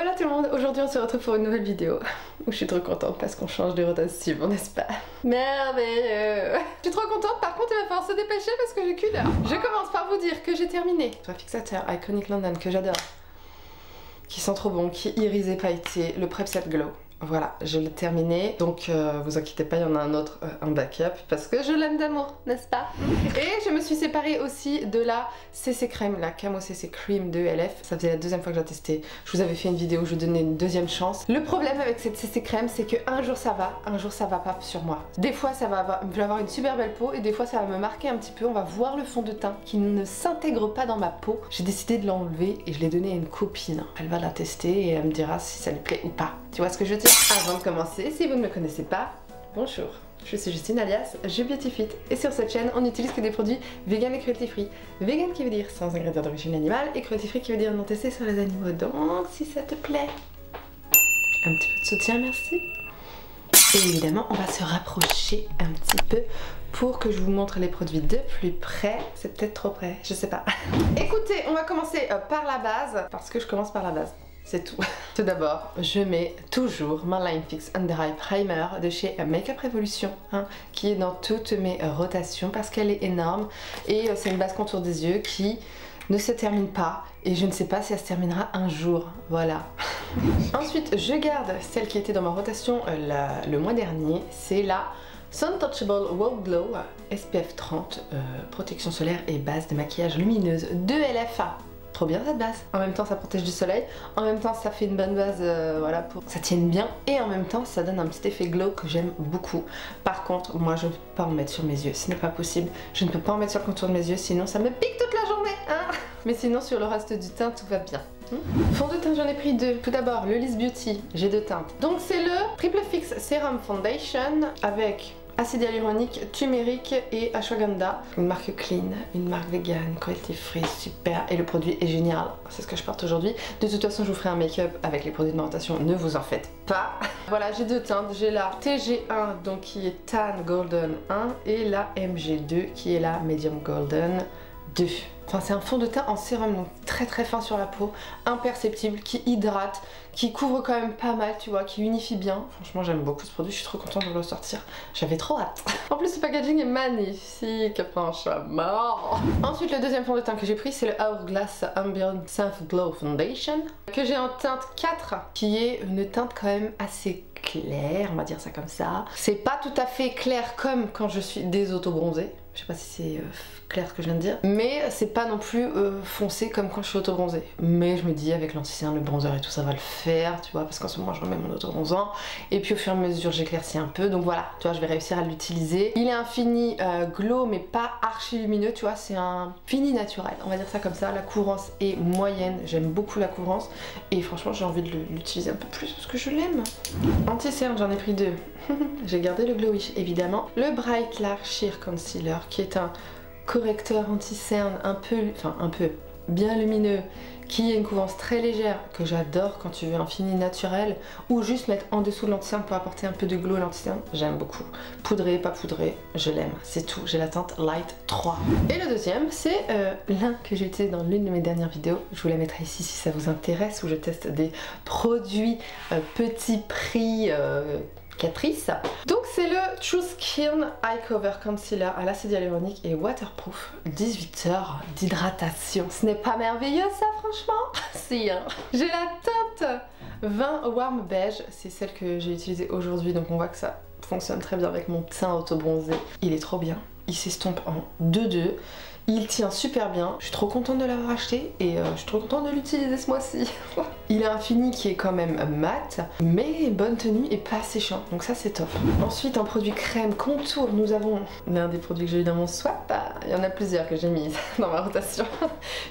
Voilà tout le monde, aujourd'hui on se retrouve pour une nouvelle vidéo où je suis trop contente parce qu'on change de rotation, n'est-ce pas? Merveilleux! Je suis trop contente, par contre il va falloir se dépêcher parce que j'ai qu'une heure. Je commence par vous dire que j'ai terminé le fixateur Iconic London que j'adore, qui sent trop bon, qui irise et pailleté, le Prep Set Glow. Voilà, je l'ai terminé, donc vous inquiétez pas, il y en a un autre, un backup, parce que je l'aime d'amour, n'est-ce pas? Et je me suis séparée aussi de la CC Crème, la Camo CC Cream de LF. Ça faisait la deuxième fois que je la testais. Je vous avais fait une vidéo où je donnais une deuxième chance. Le problème avec cette CC Crème, c'est que un jour ça va pas sur moi. Des fois ça va avoir une super belle peau, et des fois ça va me marquer un petit peu. On va voir le fond de teint qui ne s'intègre pas dans ma peau. J'ai décidé de l'enlever et je l'ai donné à une copine. Elle va la tester et elle me dira si ça lui plaît ou pas. Tu vois ce que je veux dire? Avant de commencer, si vous ne me connaissez pas, bonjour, je suis Justine alias Je Beauty Fit et sur cette chaîne on n'utilise que des produits vegan et cruelty free. Vegan qui veut dire sans ingrédients d'origine animale et cruelty free qui veut dire non testé sur les animaux. Donc si ça te plaît, un petit peu de soutien, merci. Et évidemment on va se rapprocher un petit peu pour que je vous montre les produits de plus près. C'est peut-être trop près, je sais pas. Écoutez, on va commencer par la base parce que je commence par la base. C'est tout. Tout d'abord, je mets toujours ma Line Fix Under Eye Primer de chez Makeup Revolution, qui est dans toutes mes rotations parce qu'elle est énorme et c'est une base contour des yeux qui ne se termine pas et je ne sais pas si elle se terminera un jour. Voilà. Ensuite, je garde celle qui était dans ma rotation le mois dernier, c'est la Sun Touchable World Glow SPF 30 protection solaire et base de maquillage lumineuse de LFA. Trop bien cette base. En même temps ça protège du soleil, en même temps ça fait une bonne base voilà, pour que ça tienne bien et en même temps ça donne un petit effet glow que j'aime beaucoup. Par contre moi je ne peux pas en mettre sur mes yeux, ce n'est pas possible. Je ne peux pas en mettre sur le contour de mes yeux sinon ça me pique toute la journée hein. Mais sinon sur le reste du teint tout va bien. Fond de teint j'en ai pris deux. Tout d'abord le Liss Beauty, j'ai deux teintes. Donc c'est le Triple Fix Serum Foundation avec acide hyaluronique, turmeric et ashwagandha. Une marque clean, une marque vegan, cruelty free, super. Et le produit est génial. C'est ce que je porte aujourd'hui. De toute façon, je vous ferai un make-up avec les produits de ma rotation. Ne vous en faites pas. Voilà, j'ai deux teintes. J'ai la TG1, donc qui est Tan Golden 1, et la MG2, qui est la Medium Golden 2. Enfin, c'est un fond de teint en sérum, donc très très fin sur la peau, imperceptible, qui hydrate, qui couvre quand même pas mal, tu vois, qui unifie bien. Franchement, j'aime beaucoup ce produit, je suis trop contente de le sortir. J'avais trop hâte. En plus, le packaging est magnifique, franchement. Ensuite, le deuxième fond de teint que j'ai pris, c'est le Hourglass Ambient Self Glow Foundation, que j'ai en teinte 4, qui est une teinte quand même assez claire, on va dire ça comme ça. C'est pas tout à fait clair comme quand je suis désautobronzée. Je sais pas si c'est clair ce que je viens de dire, mais c'est pas non plus foncé comme quand je suis auto-bronzée. Mais je me dis avec l'anti-cerne, le bronzer et tout ça va le faire, tu vois, parce qu'en ce moment je remets mon auto-bronzant et puis au fur et à mesure j'éclaircis un peu, donc voilà, tu vois, je vais réussir à l'utiliser. Il est un fini glow mais pas archi lumineux, tu vois, c'est un fini naturel, on va dire ça comme ça. La couvrance est moyenne, j'aime beaucoup la couvrance et franchement j'ai envie de l'utiliser un peu plus parce que je l'aime. Anti-cerne, j'en ai pris deux. J'ai gardé le Glowish évidemment. Le Bright Lash Sheer Concealer qui est un correcteur anti-cerne un peu bien lumineux, qui est une couvrance très légère que j'adore quand tu veux un fini naturel ou juste mettre en dessous de l'anti-cerne pour apporter un peu de glow à l'anti-cerne. J'aime beaucoup. Poudré, pas poudré, je l'aime. C'est tout. J'ai la teinte Light 3. Et le deuxième, c'est l'un que j'ai utilisé dans l'une de mes dernières vidéos. Je vous la mettrai ici si ça vous intéresse, où je teste des produits petit prix Catrice. Donc c'est le True Skin Eye Cover Concealer à l'acide hyaluronique et waterproof. 18 heures d'hydratation. Ce n'est pas merveilleux ça franchement? Si hein. J'ai la teinte 20 Warm Beige. C'est celle que j'ai utilisée aujourd'hui, donc on voit que ça fonctionne très bien avec mon teint auto-bronzé. Il est trop bien. Il s'estompe en 2-2. Il tient super bien, je suis trop contente de l'avoir acheté et je suis trop contente de l'utiliser ce mois-ci. Il a un fini qui est quand même mat, mais bonne tenue et pas séchant, donc ça c'est top. Ensuite en produit crème contour, nous avons l'un des produits que j'ai eu dans mon swap. Il y en a plusieurs que j'ai mis dans ma rotation.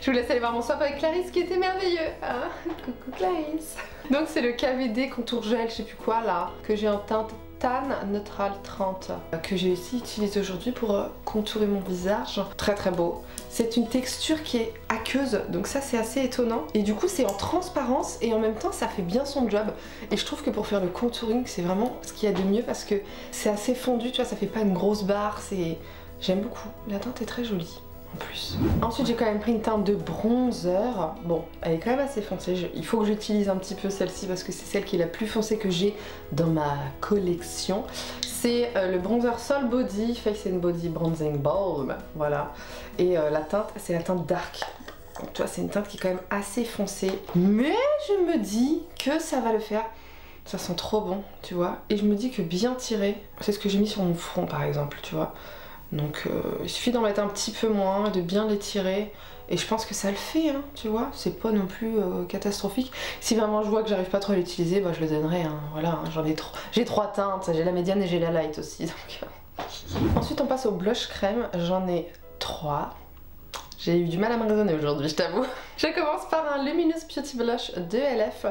Je vous laisse aller voir mon swap avec Clarisse qui était merveilleux. Ah, coucou Clarisse. Donc c'est le KVD contour gel, je sais plus quoi là, que j'ai en teinte Tan Neutral 30 que j'ai aussi utilisé aujourd'hui pour contourer mon visage. Très très beau. C'est une texture qui est aqueuse, donc ça c'est assez étonnant. Et du coup c'est en transparence et en même temps ça fait bien son job. Et je trouve que pour faire le contouring c'est vraiment ce qu'il y a de mieux parce que c'est assez fondu, tu vois, ça fait pas une grosse barre, c'est... J'aime beaucoup. La teinte est très jolie. en plus. Ensuite j'ai quand même pris une teinte de bronzer. Bon, elle est quand même assez foncée. Il faut que j'utilise un petit peu celle-ci parce que c'est celle qui est la plus foncée que j'ai dans ma collection. C'est le bronzer Sol Body Face and Body Bronzing Balm. Voilà. Et la teinte, c'est la teinte Dark. Donc tu vois, c'est une teinte qui est quand même assez foncée. Mais je me dis que ça va le faire. Ça sent trop bon, tu vois. Et je me dis que bien tiré, c'est ce que j'ai mis sur mon front par exemple, tu vois. Donc il suffit d'en mettre un petit peu moins, de bien l'étirer. Et je pense que ça le fait, hein, tu vois. C'est pas non plus catastrophique. Si vraiment je vois que j'arrive pas trop à l'utiliser, bah je le donnerai, hein. Voilà, hein, j'en ai trop. J'ai 3 teintes, j'ai la médiane et j'ai la light aussi. Donc... Ensuite on passe au blush crème, j'en ai 3. J'ai eu du mal à me raisonner aujourd'hui, je t'avoue. Je commence par un Luminous Beauty Blush de LF.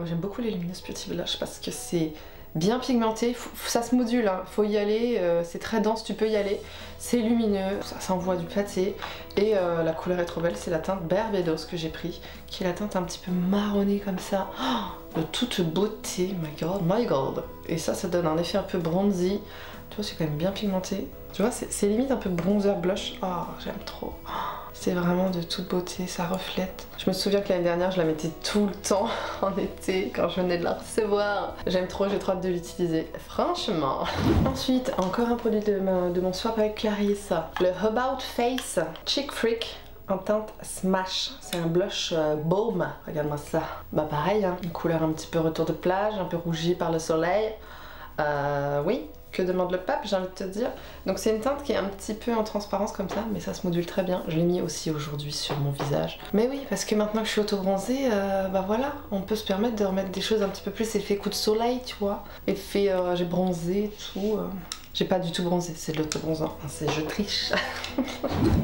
J'aime beaucoup les Luminous Beauty Blush parce que c'est bien pigmenté, ça se module, hein. Faut y aller, c'est très dense, tu peux y aller. C'est lumineux, ça envoie du pâté. Et la couleur est trop belle, c'est la teinte Barbados que j'ai pris, qui est la teinte un petit peu marronnée comme ça. Oh, de toute beauté, my god. Et ça donne un effet un peu bronzy. Tu vois, c'est quand même bien pigmenté. Tu vois, c'est limite un peu bronzer blush. Oh, j'aime trop. C'est vraiment de toute beauté, ça reflète. Je me souviens que l'année dernière, je la mettais tout le temps en été quand je venais de la recevoir. J'aime trop, j'ai trop hâte de l'utiliser, franchement. Ensuite, encore un produit de mon swap avec Clarisse. Le About Face Chic Freak en teinte Smash. C'est un blush baume, regarde-moi ça. Bah pareil, hein, une couleur un petit peu retour de plage, un peu rougie par le soleil. Oui. Que demande le pape, j'ai envie de te dire. Donc c'est une teinte qui est un petit peu en transparence comme ça, mais ça se module très bien. Je l'ai mis aussi aujourd'hui sur mon visage. Mais oui, parce que maintenant que je suis auto-bronzée, bah voilà, on peut se permettre de remettre des choses un petit peu plus effet coup de soleil, tu vois. Effet j'ai bronzé et tout. J'ai pas du tout bronzé, c'est de l'auto-bronzant, c'est je triche.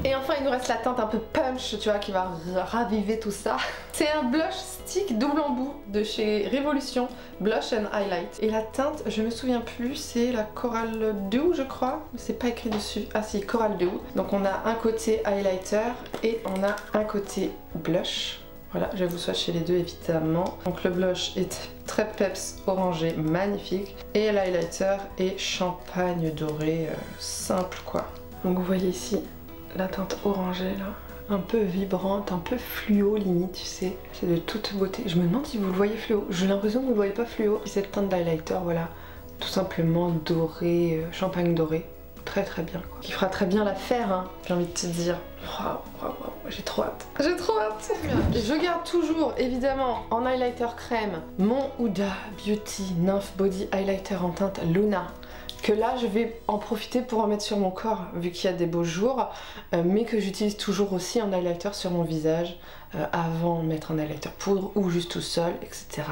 Et enfin il nous reste la teinte un peu punch, tu vois, qui va raviver tout ça. C'est un blush stick double embout de chez Révolution, Blush and Highlight. Et la teinte, je me souviens plus, c'est la Coral Dew je crois, c'est pas écrit dessus. Ah si, Coral Dew. Donc on a un côté highlighter et on a un côté blush. Voilà, je vais vous swatcher les deux évidemment. Donc le blush est très peps orangé, magnifique. Et l'highlighter est champagne doré, simple quoi. Donc vous voyez ici la teinte orangée là, un peu vibrante, un peu fluo limite, tu sais. C'est de toute beauté. Je me demande si vous le voyez fluo. J'ai l'impression que vous le voyez pas fluo. Cette teinte d'highlighter, voilà, tout simplement doré, champagne doré. Très très bien quoi. Qui fera très bien l'affaire, hein, j'ai envie de te dire. Waouh, j'ai trop hâte. J'ai trop hâte. Je garde toujours évidemment en highlighter crème mon Huda Beauty Nymph Body Highlighter en teinte Luna. Que là je vais en profiter pour en mettre sur mon corps vu qu'il y a des beaux jours, mais que j'utilise toujours aussi en highlighter sur mon visage avant de mettre un highlighter poudre ou juste tout seul, etc.,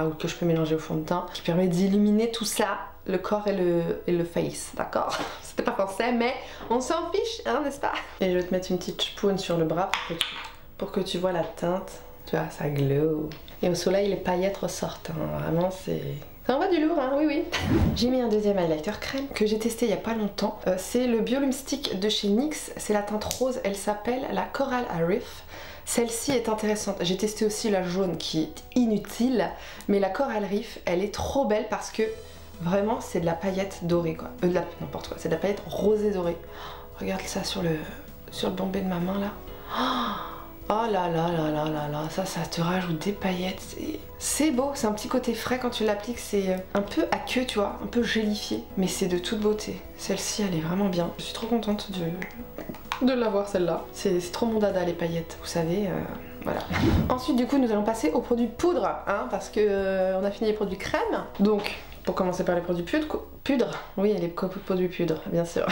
ou que je peux mélanger au fond de teint, qui permet d'illuminer tout ça, le corps et le face, d'accord? C'était pas français mais on s'en fiche, hein, n'est-ce pas? Et je vais te mettre une petite spoon sur le bras pour que tu vois la teinte, tu vois, ça glow. Et au soleil les paillettes ressortent, hein. Vraiment c'est... Ça envoie du lourd, hein, oui oui. J'ai mis un deuxième highlighter crème que j'ai testé il y a pas longtemps. C'est le Biolume Stick de chez NYX. C'est la teinte rose, elle s'appelle la Coral Reef. Celle-ci est intéressante. J'ai testé aussi la jaune qui est inutile. Mais la Coral Reef, elle est trop belle parce que vraiment c'est de la paillette dorée quoi. N'importe quoi, c'est de la paillette rosée dorée. Regarde ça sur le bombé de ma main là. Oh là là là là là là, ça te rajoute des paillettes, c'est beau, c'est un petit côté frais quand tu l'appliques, c'est un peu aqueux tu vois, un peu gélifié, mais c'est de toute beauté. Celle-ci elle est vraiment bien, je suis trop contente de l'avoir celle-là. C'est trop mon dada les paillettes, vous savez, voilà. Ensuite du coup nous allons passer aux produits poudre, hein, parce que on a fini les produits crème, donc... Pour commencer par les produits poudre, oui, les produits poudre, bien sûr.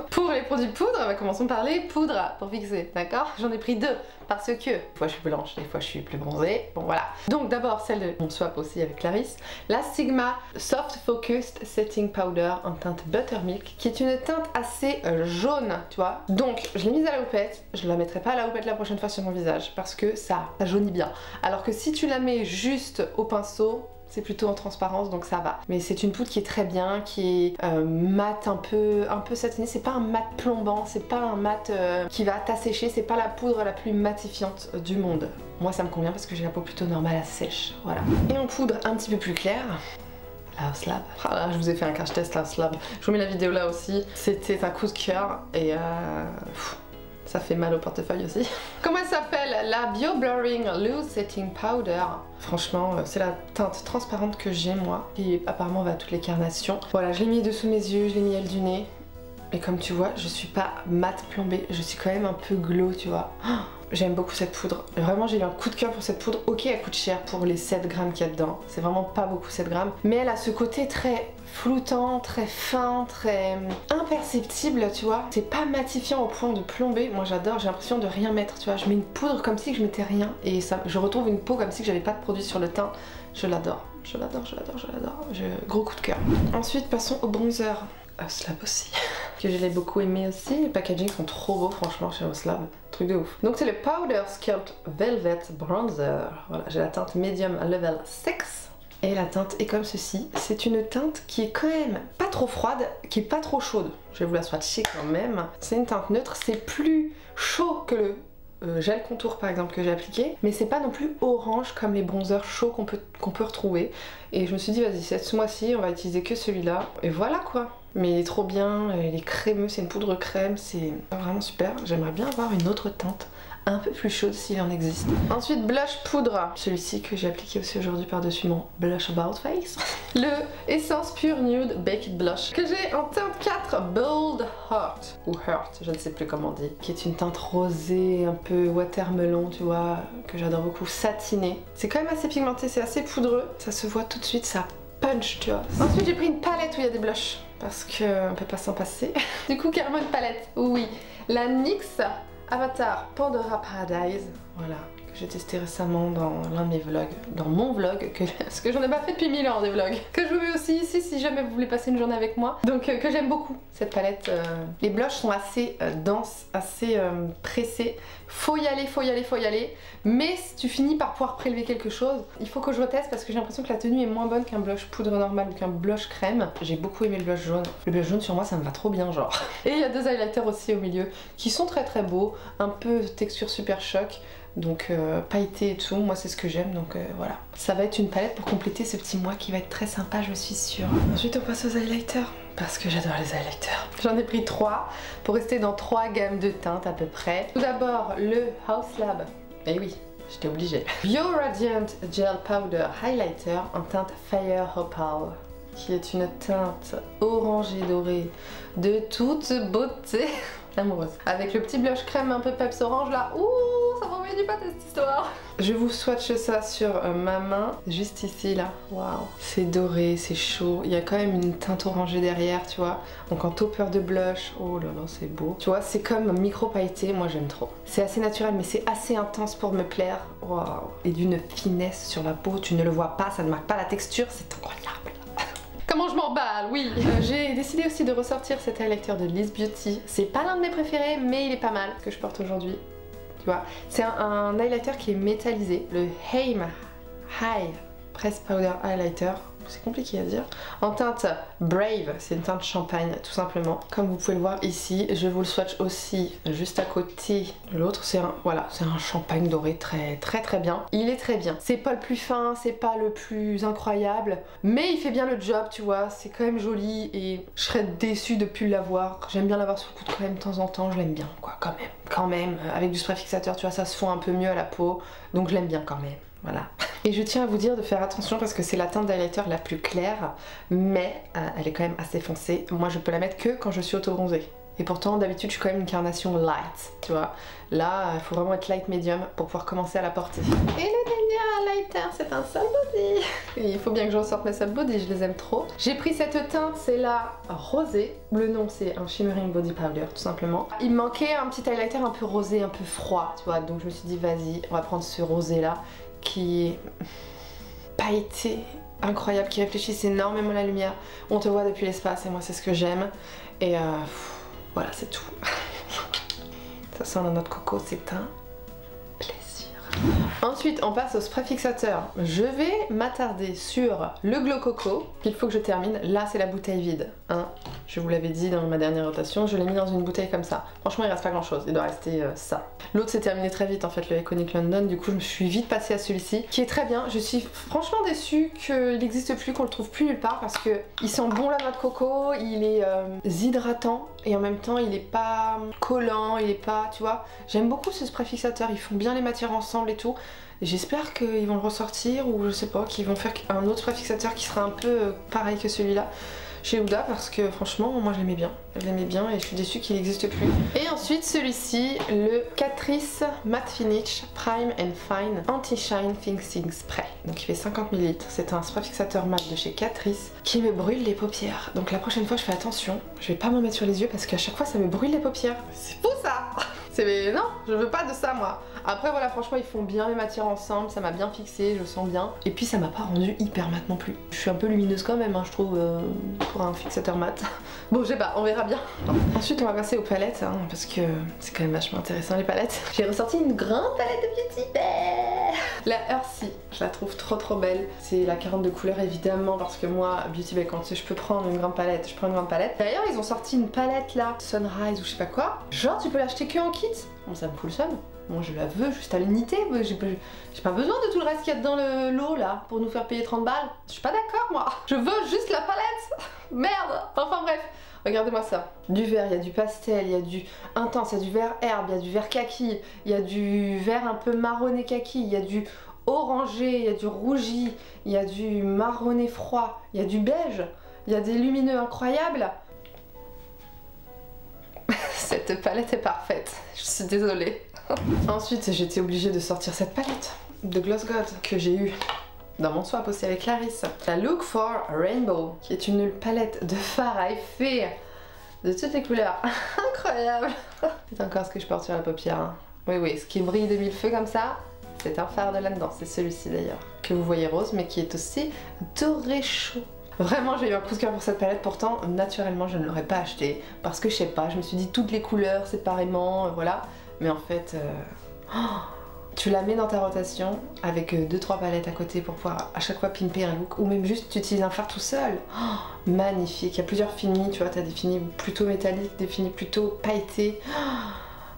Pour les produits poudre, commençons par les poudres pour fixer, d'accord? J'en ai pris deux parce que des fois je suis blanche, des fois je suis plus bronzée, bon voilà. Donc d'abord celle de mon swap aussi avec Clarisse, la Sigma Soft Focused Setting Powder en teinte Buttermilk, qui est une teinte assez jaune, tu vois. Donc je l'ai mise à la houppette, je la mettrai pas à la houppette la prochaine fois sur mon visage parce que ça jaunit bien. Alors que si tu la mets juste au pinceau, c'est plutôt en transparence donc ça va. Mais c'est une poudre qui est très bien, qui est mat un peu satinée, c'est pas un mat plombant, c'est pas un mat qui va t'assécher, c'est pas la poudre la plus matifiante du monde. Moi ça me convient parce que j'ai la peau plutôt normale à sèche, voilà. Et en poudre un petit peu plus claire, la House Lab. Ah là, je vous ai fait un crash test la House Lab. Je vous mets la vidéo là aussi. C'était un coup de cœur et Ça fait mal au portefeuille aussi. Comment elle s'appelle? La Bio Blurring Loose Setting Powder. Franchement, c'est la teinte transparente que j'ai moi, qui apparemment va à toutes les carnations. Voilà, je l'ai mis dessous mes yeux, je l'ai mis à le du nez. Et comme tu vois, je suis pas mat plombée, je suis quand même un peu glow, tu vois. Oh, j'aime beaucoup cette poudre. Vraiment, j'ai eu un coup de cœur pour cette poudre. Ok, elle coûte cher pour les 7 grammes qu'il y a dedans. C'est vraiment pas beaucoup 7 grammes. Mais elle a ce côté très floutant, très fin, très imperceptible, tu vois. C'est pas matifiant au point de plomber. Moi j'adore, j'ai l'impression de rien mettre, tu vois. Je mets une poudre comme si je mettais rien. Et ça, je retrouve une peau comme si j'avais pas de produit sur le teint. Je l'adore, je l'adore, je l'adore, je l'adore. Gros coup de cœur. Ensuite, passons au bronzer. Oslab aussi, que je l'ai beaucoup aimé aussi. Les packaging sont trop beaux franchement chez Oslab, truc de ouf. Donc c'est le Powder Sculpt Velvet Bronzer. Voilà, j'ai la teinte Medium Level 6. Et la teinte est comme ceci. C'est une teinte qui est quand même pas trop froide, qui est pas trop chaude. Je vais vous la swatcher quand même. C'est une teinte neutre, c'est plus chaud que le gel contour par exemple que j'ai appliqué, mais c'est pas non plus orange comme les bronzers chauds qu'on peut retrouver. Et je me suis dit vas-y, ce mois-ci on va utiliser que celui-là. Et voilà quoi. Mais il est trop bien, il est crémeux, c'est une poudre crème, c'est vraiment super. J'aimerais bien avoir une autre teinte un peu plus chaude s'il en existe. Ensuite, blush poudre. Celui-ci que j'ai appliqué aussi aujourd'hui par-dessus mon blush about face. Le Essence Pure Nude Baked Blush que j'ai en teinte 4 Bold Heart ou Heart, je ne sais plus comment on dit, qui est une teinte rosée, un peu watermelon, tu vois, que j'adore beaucoup, satinée. C'est quand même assez pigmenté, c'est assez poudreux, ça se voit tout de suite, ça punch, tu vois. Ensuite, j'ai pris une palette où il y a des blushs parce qu'on peut pas s'en passer. Du coup, carrément une palette, oui. La NYX Avatar Pandora Paradise, voilà, que j'ai testé récemment dans l'un de mes vlogs, dans mon vlog, parce que j'en ai pas fait depuis 1000 ans des vlogs, que je vous mets aussi ici si jamais vous voulez passer une journée avec moi, donc que j'aime beaucoup cette palette. Les blushs sont assez denses, assez pressés, faut y aller, faut y aller, faut y aller, mais si tu finis par pouvoir prélever quelque chose, il faut que je reteste parce que j'ai l'impression que la tenue est moins bonne qu'un blush poudre normal ou qu'un blush crème. J'ai beaucoup aimé le blush jaune. Le blush jaune sur moi ça me va trop bien genre. Et il y a deux highlighters aussi au milieu qui sont très très beaux, un peu texture super choc, donc pailleté et tout, moi c'est ce que j'aime, donc voilà. Ça va être une palette pour compléter ce petit mois qui va être très sympa, je suis sûre. Ensuite on passe aux highlighters, parce que j'adore les highlighters. J'en ai pris 3 pour rester dans 3 gammes de teintes à peu près. Tout d'abord le House Lab, et oui, j'étais obligée. Bio Radiant Gel Powder Highlighter en teinte Fire Opal, qui est une teinte orangée dorée de toute beauté. Amoureuse. Avec le petit blush crème un peu peps orange là, ouh, ça va envoyer du pâté cette histoire. Je vous swatche ça sur ma main, juste ici là, waouh. C'est doré, c'est chaud, il y a quand même une teinte orangée derrière, tu vois. Donc en topper de blush, oh là là, c'est beau. Tu vois, c'est comme micro pailleté, moi j'aime trop. C'est assez naturel mais c'est assez intense pour me plaire, waouh. Et d'une finesse sur la peau, tu ne le vois pas, ça ne marque pas la texture, c'est incroyable. Comment je m'emballe, oui. J'ai décidé aussi de ressortir cet highlighter de Liz Beauty. C'est pas l'un de mes préférés, mais il est pas mal, que je porte aujourd'hui. Tu vois, c'est un highlighter qui est métallisé, le Aim High Press Powder Highlighter. C'est compliqué à dire. En teinte Brave, c'est une teinte champagne tout simplement. Comme vous pouvez le voir ici, je vous le swatch aussi juste à côté de l'autre. C'est un, voilà, c'est un champagne doré très bien. Il est très bien. C'est pas le plus fin, c'est pas le plus incroyable, mais il fait bien le job, tu vois. C'est quand même joli et je serais déçue de plus l'avoir. J'aime bien l'avoir sous le coude quand même de temps en temps. Je l'aime bien, quoi, quand même. Quand même, avec du spray fixateur, tu vois, ça se fond un peu mieux à la peau. Donc je l'aime bien quand même. Voilà. Et je tiens à vous dire de faire attention parce que c'est la teinte d'highlighter la plus claire, mais elle est quand même assez foncée. Moi je peux la mettre que quand je suis auto-bronzée. Et pourtant d'habitude je suis quand même une carnation light, tu vois. Là il faut vraiment être light medium pour pouvoir commencer à la porter. Et le dernier highlighter c'est un Sol Body. Et il faut bien que je ressorte mes Sol Body, je les aime trop. J'ai pris cette teinte, c'est la rosée. Le nom c'est un Shimmering Body Powder tout simplement. Il me manquait un petit highlighter un peu rosé, un peu froid, tu vois. Donc je me suis dit vas-y, on va prendre ce rosé là qui est pailleté, incroyable, qui réfléchissent énormément la lumière. On te voit depuis l'espace et moi c'est ce que j'aime. Et voilà, c'est tout. Ça sent la noix de coco, c'est un plaisir. Ensuite, on passe au spray fixateur. Je vais m'attarder sur le Glow Coco, qu'il faut que je termine. Là, c'est la bouteille vide. Hein, je vous l'avais dit dans ma dernière rotation, je l'ai mis dans une bouteille comme ça. Franchement, il reste pas grand chose, il doit rester ça. L'autre s'est terminé très vite en fait, le Iconic London, du coup je me suis vite passée à celui-ci, qui est très bien. Je suis franchement déçue qu'il n'existe plus, qu'on le trouve plus nulle part, parce que il sent bon la noix de coco, il est hydratant, et en même temps il est pas collant, il est pas, tu vois. J'aime beaucoup ce spray fixateur, ils font bien les matières ensemble et tout. J'espère qu'ils vont le ressortir, ou je sais pas, qu'ils vont faire un autre spray fixateur qui sera un peu pareil que celui-là chez Huda, parce que franchement moi je l'aimais bien. Je l'aimais bien et je suis déçue qu'il n'existe plus. Et ensuite celui-ci, le Catrice Matte Finish Prime and Fine Anti-Shine Fixing Spray. Donc il fait 50 ml, c'est un spray fixateur mat de chez Catrice qui me brûle les paupières. Donc la prochaine fois je fais attention, je vais pas m'en mettre sur les yeux parce qu'à chaque fois ça me brûle les paupières. C'est fou ça. C'est... non, je veux pas de ça moi. Après voilà, franchement ils font bien les matières ensemble, ça m'a bien fixé, je sens bien. Et puis ça m'a pas rendu hyper mat non plus. Je suis un peu lumineuse quand même, hein, je trouve, pour un fixateur mat. Bon, je sais pas, on verra bien. Ensuite on va passer aux palettes, hein, parce que c'est quand même vachement intéressant les palettes. J'ai ressorti une grande palette de Beauty Bay. La Earthy, je la trouve trop belle. C'est la 42 couleurs évidemment, parce que moi, Beauty Bay, quand je peux prendre une grande palette, je prends une grande palette. D'ailleurs ils ont sorti une palette là, Sunrise ou je sais pas quoi. Genre tu peux l'acheter que en kit. Bon, ça me fout le seum. Bon, je la veux juste à l'unité, j'ai pas besoin de tout le reste qu'il y a dans le lot là pour nous faire payer 30 balles. Je suis pas d'accord moi. Je veux juste la palette. Merde. Enfin bref, regardez-moi ça. Du vert, il y a du pastel, il y a du intense, il y a du vert herbe, il y a du vert kaki, il y a du vert un peu marronné kaki, il y a du orangé, il y a du rougi, il y a du marronné froid, il y a du beige, il y a des lumineux incroyables. Cette palette est parfaite, je suis désolée. Ensuite, j'étais obligée de sortir cette palette de Gloss God que j'ai eue dans mon swap aussi avec Clarisse. La Look for Rainbow, qui est une palette de fard à effet de toutes les couleurs. Incroyable. C'est encore ce que je porte sur la paupière. Hein. Oui, ce qui brille de mille feux comme ça, c'est un fard de là-dedans. C'est celui-ci d'ailleurs, que vous voyez rose, mais qui est aussi doré chaud. Vraiment j'ai eu un coup de cœur pour cette palette, pourtant naturellement je ne l'aurais pas acheté parce que je sais pas, je me suis dit toutes les couleurs séparément, voilà. Mais en fait, tu la mets dans ta rotation avec 2-3 palettes à côté pour pouvoir à chaque fois pimper un look, ou même juste tu utilises un fard tout seul. Magnifique, il y a plusieurs finis, tu vois, t'as des finis plutôt métalliques, des finis plutôt pailletés.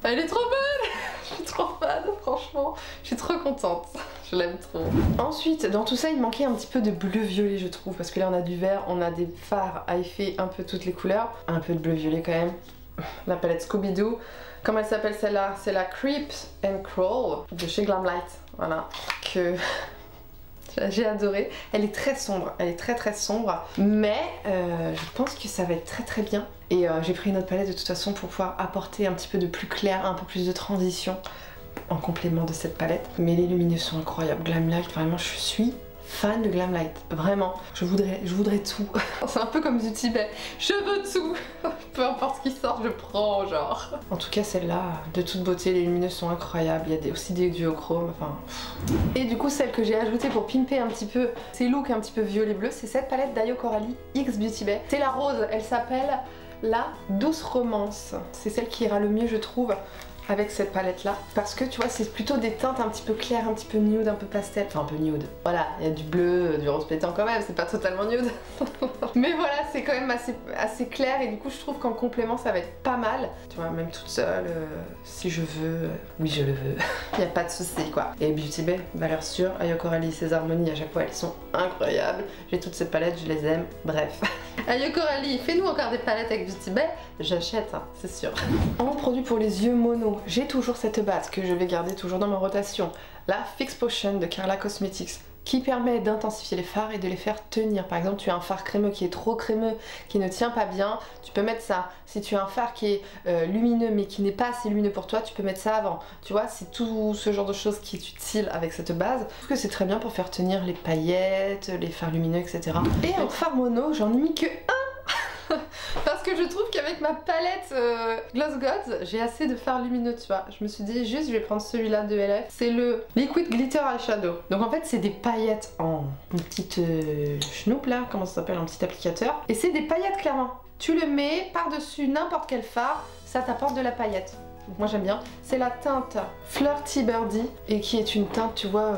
Elle est trop belle. Je suis trop fan, franchement, je suis trop contente. Je l'aime trop. Ensuite, dans tout ça, il manquait un petit peu de bleu-violet, je trouve, parce que là on a du vert, on a des fards à effet un peu toutes les couleurs, un peu de bleu-violet quand même. La palette Scooby-Doo. Comment elle s'appelle celle-là? C'est la Creep and Crawl de chez Glamlight. Voilà, que j'ai adoré. Elle est très sombre, elle est très sombre, mais je pense que ça va être très bien. Et j'ai pris une autre palette de toute façon pour pouvoir apporter un petit peu de plus clair, un peu plus de transition en complément de cette palette. Mais les lumineux sont incroyables. Glamlight, vraiment, je suis fan de Glamlight, vraiment. Je voudrais tout. C'est un peu comme Beauty Bay. Je veux tout. Peu importe ce qui sort, je prends, genre. En tout cas, celle-là, de toute beauté, les lumineux sont incroyables. Il y a aussi des duochromes, enfin... Et du coup, celle que j'ai ajoutée pour pimper un petit peu ces looks un petit peu violet-bleu, c'est cette palette d'Ayo Coralie X Beauty Bay. C'est la rose, elle s'appelle la Douce Romance. C'est celle qui ira le mieux, je trouve, avec cette palette là, parce que tu vois c'est plutôt des teintes un petit peu claires, un petit peu nude, un peu pastel, enfin un peu nude, voilà, il y a du bleu, du rose pétant quand même, c'est pas totalement nude. Mais voilà, c'est quand même assez clair et du coup je trouve qu'en complément ça va être pas mal, tu vois, même toute seule, si je veux, oui je le veux, il n'y a pas de souci quoi. Et Beauty Bay, valeur sûre, Ayo Coralie, ses harmonies à chaque fois elles sont incroyables, j'ai toute cette palette, je les aime, bref. Ayo Coralie, fais-nous encore des palettes avec Beauty Bay, j'achète, hein, c'est sûr. En produit pour les yeux mono, j'ai toujours cette base que je vais garder toujours dans ma rotation, la Fix Potion de Carla Cosmetics, qui permet d'intensifier les fards et de les faire tenir. Par exemple, tu as un fard crémeux qui est trop crémeux, qui ne tient pas bien, tu peux mettre ça. Si tu as un fard qui est lumineux mais qui n'est pas assez lumineux pour toi, tu peux mettre ça avant. Tu vois, c'est tout ce genre de choses qui est utile avec cette base. Je trouve que c'est très bien pour faire tenir les paillettes, les fards lumineux, etc. Et en fard mono, j'en ai mis que un parce que je trouve qu'avec ma palette Gloss Gods, j'ai assez de fards lumineux, tu vois. Je me suis dit juste je vais prendre celui-là de LF. C'est le Liquid Glitter Eyeshadow. Donc en fait c'est des paillettes en une petite schnoop là, comment ça s'appelle, un petit applicateur. Et c'est des paillettes clairement. Tu le mets par-dessus n'importe quel fard, ça t'apporte de la paillette. Donc moi j'aime bien. C'est la teinte Flirty Birdie et qui est une teinte, tu vois,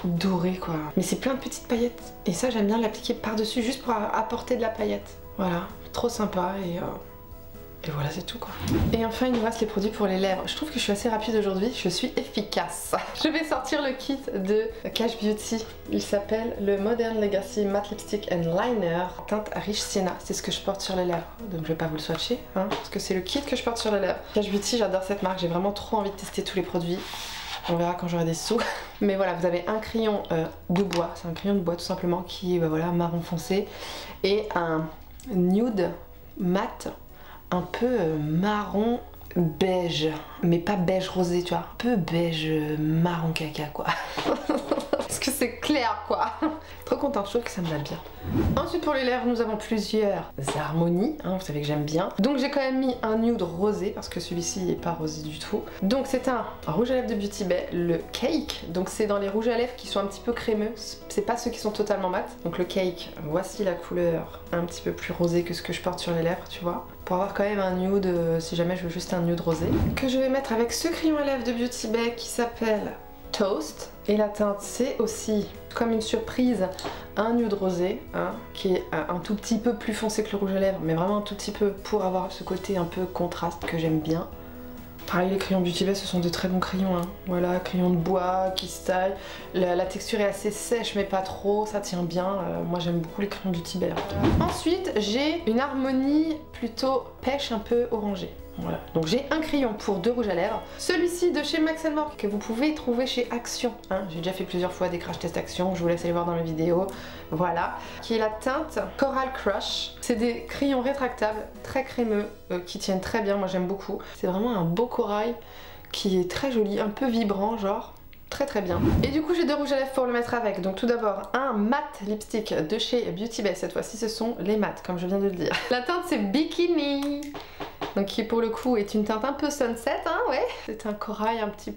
dorée quoi. Mais c'est plein de petites paillettes. Et ça j'aime bien l'appliquer par-dessus juste pour apporter de la paillette. Voilà, trop sympa et voilà, c'est tout quoi. Et enfin, il nous reste les produits pour les lèvres. Je trouve que je suis assez rapide aujourd'hui, je suis efficace. Je vais sortir le kit de Cash Beauty. Il s'appelle le Modern Legacy Matte Lipstick and Liner teinte Rich Sienna. C'est ce que je porte sur les lèvres. Donc je vais pas vous le swatcher, hein, parce que c'est le kit que je porte sur les lèvres. Cash Beauty, j'adore cette marque, j'ai vraiment trop envie de tester tous les produits. On verra quand j'aurai des sous. Mais voilà, vous avez un crayon de bois, c'est un crayon de bois tout simplement qui est voilà, marron foncé. Et un nude mat un peu marron beige, mais pas beige rosé, tu vois, un peu beige marron caca quoi. Parce que c'est clair quoi. Trop contente, je trouve que ça me va bien. Ensuite pour les lèvres, nous avons plusieurs harmonies, hein, vous savez que j'aime bien. Donc j'ai quand même mis un nude rosé parce que celui-ci n'est pas rosé du tout. Donc c'est un rouge à lèvres de Beauty Bay, le Cake. Donc c'est dans les rouges à lèvres qui sont un petit peu crémeux, c'est pas ceux qui sont totalement mat. Donc le Cake, voici la couleur un petit peu plus rosée que ce que je porte sur les lèvres, tu vois. Pour avoir quand même un nude, si jamais je veux juste un nude rosé. Que je vais mettre avec ce crayon à lèvres de Beauty Bay qui s'appelle Toast. Et la teinte c'est aussi, comme une surprise, un nude rosé, hein, qui est un tout petit peu plus foncé que le rouge à lèvres, mais vraiment un tout petit peu pour avoir ce côté un peu contraste que j'aime bien. Pareil, les crayons Beauty Bay, ce sont de très bons crayons, hein. Voilà, crayons de bois qui se taillent. La texture est assez sèche mais pas trop, ça tient bien. Moi j'aime beaucoup les crayons Beauty Bay. Ensuite, j'ai une harmonie plutôt pêche un peu orangée. Voilà, donc j'ai un crayon pour 2 rouges à lèvres. Celui-ci de chez Max & More que vous pouvez trouver chez Action. Hein, j'ai déjà fait plusieurs fois des crash tests Action, je vous laisse aller voir dans mes vidéos. Voilà, qui est la teinte Coral Crush. C'est des crayons rétractables, très crémeux, qui tiennent très bien, moi j'aime beaucoup. C'est vraiment un beau corail qui est très joli, un peu vibrant genre. Très très bien. Et du coup j'ai 2 rouges à lèvres pour le mettre avec. Donc tout d'abord un matte lipstick de chez Beauty Bay. Cette fois-ci ce sont les mattes comme je viens de le dire. La teinte c'est Bikini. Donc qui pour le coup est une teinte un peu sunset, hein, ouais. C'est un corail un petit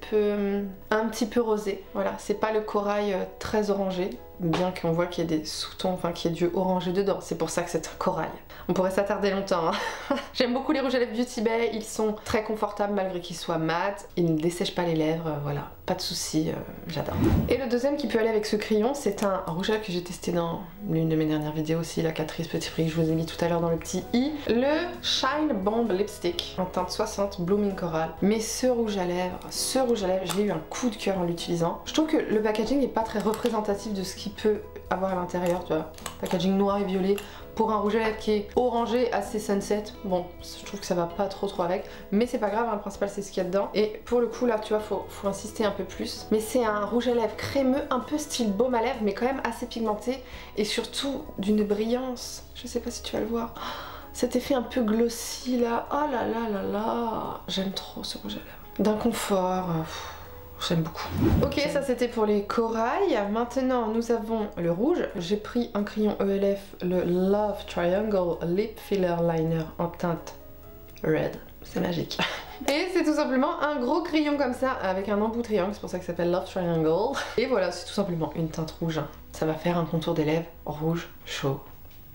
peu rosé. Voilà, c'est pas le corail très orangé, bien qu'on voit qu'il y a des sous-tons, enfin qu'il y a du orangé dedans. C'est pour ça que c'est un corail. On pourrait s'attarder longtemps, hein. J'aime beaucoup les rouges à lèvres Beauty Bay, ils sont très confortables malgré qu'ils soient mat, ils ne dessèchent pas les lèvres, voilà, pas de soucis, j'adore. Et le deuxième qui peut aller avec ce crayon, c'est un rouge à lèvres que j'ai testé dans l'une de mes dernières vidéos aussi, la Catrice Petit Prix que je vous ai mis tout à l'heure dans le petit i, le Shine Bomb Lipstick en teinte 60 Blooming Coral. Mais ce rouge à lèvres, j'ai eu un coup de cœur en l'utilisant. Je trouve que le packaging n'est pas très représentatif de ce qu'il peut avoir à l'intérieur, tu vois, packaging noir et violet. Pour un rouge à lèvres qui est orangé, assez sunset, bon, je trouve que ça va pas trop avec, mais c'est pas grave, hein, le principal c'est ce qu'il y a dedans. Et pour le coup là, tu vois, faut insister un peu plus. Mais c'est un rouge à lèvres crémeux, un peu style baume à lèvres, mais quand même assez pigmenté, et surtout d'une brillance. Je sais pas si tu vas le voir. Cet effet un peu glossy là, oh là là là là, j'aime trop ce rouge à lèvres. D'un confort, j'aime beaucoup. Ok, ça c'était pour les corails. Maintenant nous avons le rouge. J'ai pris un crayon ELF, le Love Triangle Lip Filler Liner en teinte Red. C'est magique. Et c'est tout simplement un gros crayon comme ça avec un embout triangle, c'est pour ça que ça s'appelle Love Triangle. Et voilà, c'est tout simplement une teinte rouge. Ça va faire un contour des lèvres rouge, chaud,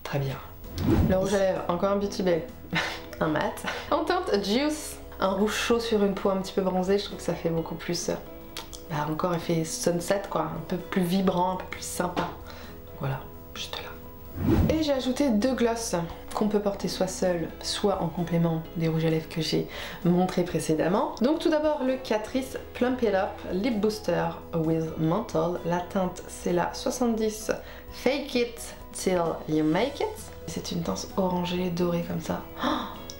très bien. Le rouge à lèvres, encore un Beauty Bay, un mat. En teinte Juice, un rouge chaud sur une peau un petit peu bronzée, je trouve que ça fait beaucoup plus... encore effet sunset quoi, un peu plus vibrant, un peu plus sympa. Donc voilà, juste là. Et j'ai ajouté 2 glosses qu'on peut porter soit seul, soit en complément des rouges à lèvres que j'ai montré précédemment. Donc tout d'abord le Catrice Plump It Up Lip Booster with Menthol. La teinte c'est la 70 Fake It Till You Make It. C'est une teinte orangée, dorée comme ça. Oh,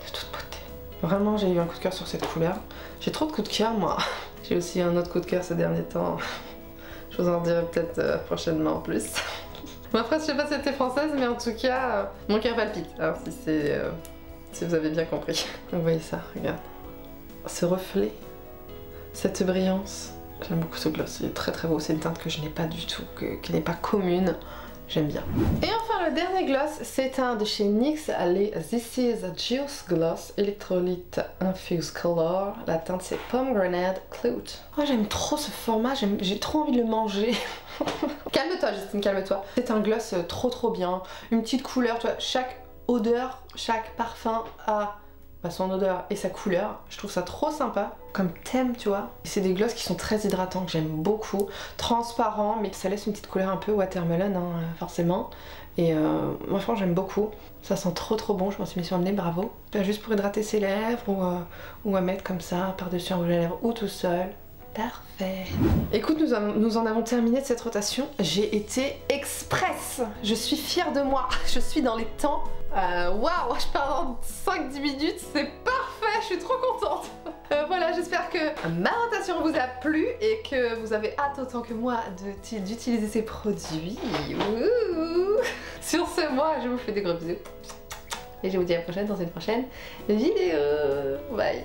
de toute beauté. Vraiment j'ai eu un coup de cœur sur cette couleur. J'ai trop de coups de cœur moi. J'ai aussi un autre coup de cœur ces derniers temps. Je vous en dirai peut-être prochainement en plus. Ma phrase, je sais pas si c'était française, mais en tout cas, mon cœur palpite. Alors si vous avez bien compris. Vous voyez ça, regarde. Ce reflet, cette brillance. J'aime beaucoup ce gloss, il est très très beau. C'est une teinte que je n'ai pas du tout, qui n'est pas commune. J'aime bien. Et enfin le dernier gloss, c'est un de chez NYX, les This Is Juice Gloss Electrolyte Infused Color. La teinte c'est Pomegranate Clout. Oh j'aime trop ce format, j'ai trop envie de le manger. Calme-toi Justine, calme-toi. C'est un gloss trop bien, une petite couleur, tu vois, chaque odeur, chaque parfum a son odeur et sa couleur. Je trouve ça trop sympa comme thème, tu vois. C'est des glosses qui sont très hydratants, que j'aime beaucoup. Transparent, mais ça laisse une petite couleur un peu watermelon, hein, forcément. Et moi franchement j'aime beaucoup. Ça sent trop bon, je m'en suis mis sur le nez, bravo. Juste pour hydrater ses lèvres ou à mettre comme ça par-dessus un rouge à lèvres ou tout seul. Parfait. Écoute, nous en avons terminé de cette rotation. J'ai été express. Je suis fière de moi. Je suis dans les temps. Waouh, je pars dans 5-10 minutes. C'est parfait, je suis trop contente. Voilà, j'espère que ma rotation vous a plu et que vous avez hâte autant que moi d'utiliser ces produits. Ouh. Sur ce, moi, je vous fais des gros bisous. Et je vous dis à la prochaine dans une prochaine vidéo. Bye.